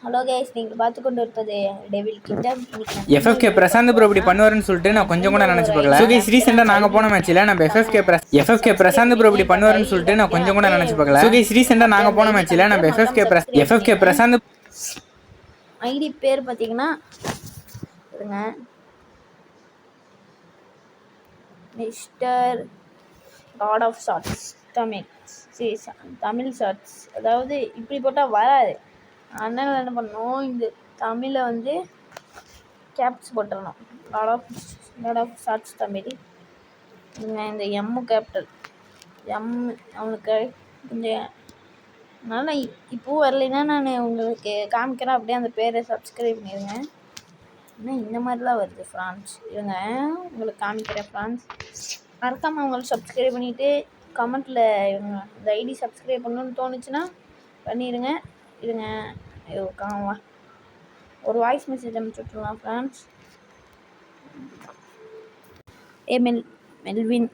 Hello guys, நீங்கள் பார்த்து கொண்டு இருப்பது devil kingdom. FFK Prashanth bro இப்படி பண்ணுவாருன்னு சொல்லிட்டு நான் கொஞ்சம் கூட நினைச்சு பார்க்கல. ஸோ கைஸ், ரீசெண்டாக நாங்கள் போன மேட்ச்சில் நம்ம எஃப்எஃப்கே பிரசாந்த் ப்ரோ இப்படி பண்ணுவாருன்னு சொல்லிட்டு நான் கொஞ்சம் கூட நினைச்சு பார்க்கல. ஸோ கைஸ், ரீசெண்டாக நாங்கள் போன மேட்ச்சில் நம்ம எஃப்எஃப்கே பிரசாந்த் ஐடி பேர் பார்த்தீங்கன்னா இருங்க, mister god of shorts Tamil shorts. அதாவது இப்படி போட்டால் வராது. அதனால் என்ன பண்ணணும், இந்த தமிழை வந்து கேப்ஸ் போட்டுடணும். Lot of shorts Tamil. இந்த எம்மு கேப்டல் எம் அவனுக்கு கொஞ்சம் அதனால் இப்போவும் வரலைன்னா நான் உங்களுக்கு காமிக்கிறேன். அப்படியே அந்த பேரை சப்ஸ்கிரைப் பண்ணிடுங்க. இன்னும் இந்த மாதிரி தான் வருது ஃப்ரான்ஸ். இருங்க, உங்களுக்கு காமிக்கிறேன் ஃப்ரான்ஸ். மறக்காமல் அவங்களுக்கு சப்ஸ்கிரைப் பண்ணிவிட்டு கமெண்ட்டில் இவங்க இந்த ஐடி சப்ஸ்கிரைப் பண்ணணுன்னு தோணுச்சுன்னா பண்ணிடுங்க. இருங்க, ஒரு வாய்ஸ் மெசேஜ் அனுப்பிச்சி விட்ருலாம் ஃப்ரெண்ட்ஸ். மெல்வின்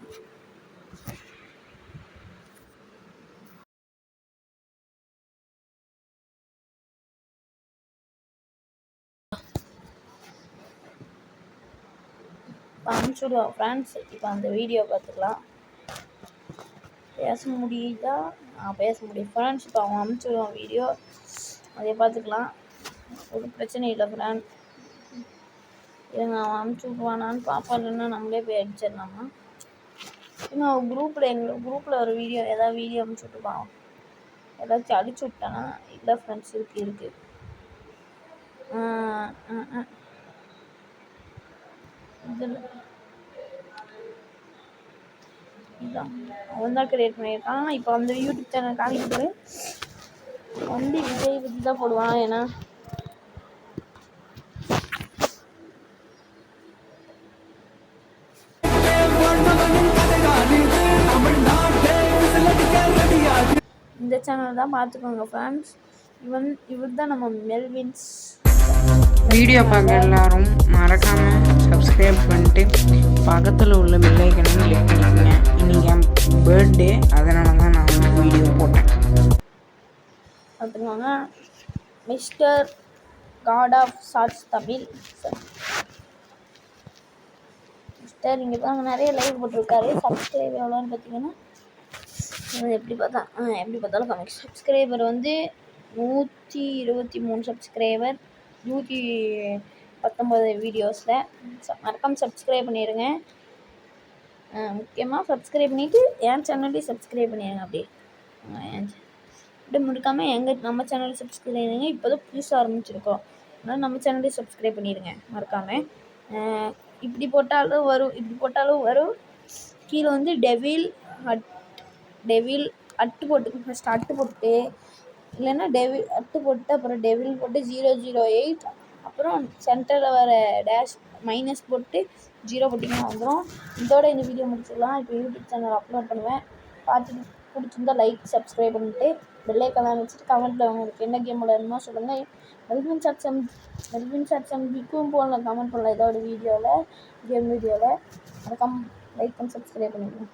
அனுப்பிச்சுடுவோம் ஃப்ரெண்ட்ஸ். இப்போ அந்த வீடியோ பார்த்துக்கலாம். பேச முடியுதா? பேச முடியும் ஃப்ரெண்ட்ஸ். இப்போ அவங்க அனுப்பிச்சுடுவோம் வீடியோ, அதை பார்த்துக்கலாம். ஒரு பிரச்சனை இல்லை ஃப்ரெண்ட். இல்லைங்க, அவன் அனுப்பிச்சி விட்ருவானான்னு பார்ப்போம். இல்லைன்னா நம்மளே போய் அடிச்சிடலாமா? இன்னும் அவன் எங்கள் குரூப்பில் ஒரு வீடியோ ஏதாவது வீடியோ அனுப்பிச்சி விட்டுருப்பான். ஏதாச்சும் அடிச்சு விட்டானா? இல்லை ஃப்ரெண்ட்ஸ், இருக்குது. இதில் இதான் அவன் தான் கிரியேட் பண்ணியிருக்கான். இப்போ அந்த யூடியூப் சேனல் காமிக்கிறது வண்டி விஜய் பற்றி தான் போடுவான். ஏன்னா இந்த சேனல் தான் பார்த்துக்கோங்க ஃப்ரெண்ட்ஸ். இவர் தான் நம்ம மெல்வின்ஸ். வீடியோ பார்க்க எல்லாரும் மறக்காமல் சப்ஸ்கிரைப் பண்ணிட்டு பக்கத்தில் உள்ள பெல் ஐக்கனை கிளிக் பண்ணிக்கோங்க. இன்னைக்கு என் பர்த்டே, அதனால தான் நான் வீடியோ போட்டேன். பார்த்துக்கோங்க. Mister god of shorts Tamil mister. இங்கே பாருங்க, நிறைய லைவ் போட்டிருக்காரு. சப்ஸ்கிரைபர் எவ்வளோன்னு பார்த்தீங்கன்னா எப்படி பார்த்தாலும் கம்மி. சப்ஸ்கிரைபர் வந்து 123 சப்ஸ்கிரைபர் 119 வீடியோஸில். மறக்காமல் சப்ஸ்கிரைப் பண்ணிடுங்க. முக்கியமாக சப்ஸ்கிரைப் பண்ணிவிட்டு என் சேனல்லையும் சப்ஸ்கிரைப் பண்ணிடுங்க. அப்படியே முடிக்காமல் நம்ம சேனலில் சப்ஸ்கிரைப் பண்ணிடுங்க. இப்போ தான் புதுசாக ஆரம்பிச்சிருக்கோம், அதனால் நம்ம சேனல்லையும் சப்ஸ்கிரைப் பண்ணிடுங்க மறக்காமல். இப்படி போட்டாலும் வரும். கீழே வந்து டெவில் அட்டு போட்டு ஃபஸ்ட் அட்டு போட்டு, இல்லைன்னா டெவில் அட்டு போட்டு அப்புறம் டெவில் போட்டு 008, அப்புறம் சென்டரில் வர டேஷ் மைனஸ் போட்டு 0 போட்டிங்கன்னா வந்துடும். இதோட இந்த வீடியோ முடிச்சிடலாம். இப்போ யூடியூப் சேனல் அப்லோட் பண்ணுவேன். பார்த்துட்டு பிடிச்சிருந்தா லைக் சப்ஸ்கிரைப் பண்ணிட்டு பெல் ஐக்கான் வச்சுட்டு கமெண்ட்டில் உங்களுக்கு என்ன கேம் விளையாடணுமோ சொல்லுங்கள். மெல்வின் ஷார்ட்ஸ் எம்பிக்கும் போடலாம், கமெண்ட் பண்ணலாம். இதோட கேம் வீடியோவில் மறக்காம லைக் பண்ணி சப்ஸ்கிரைப் பண்ணிடுங்க.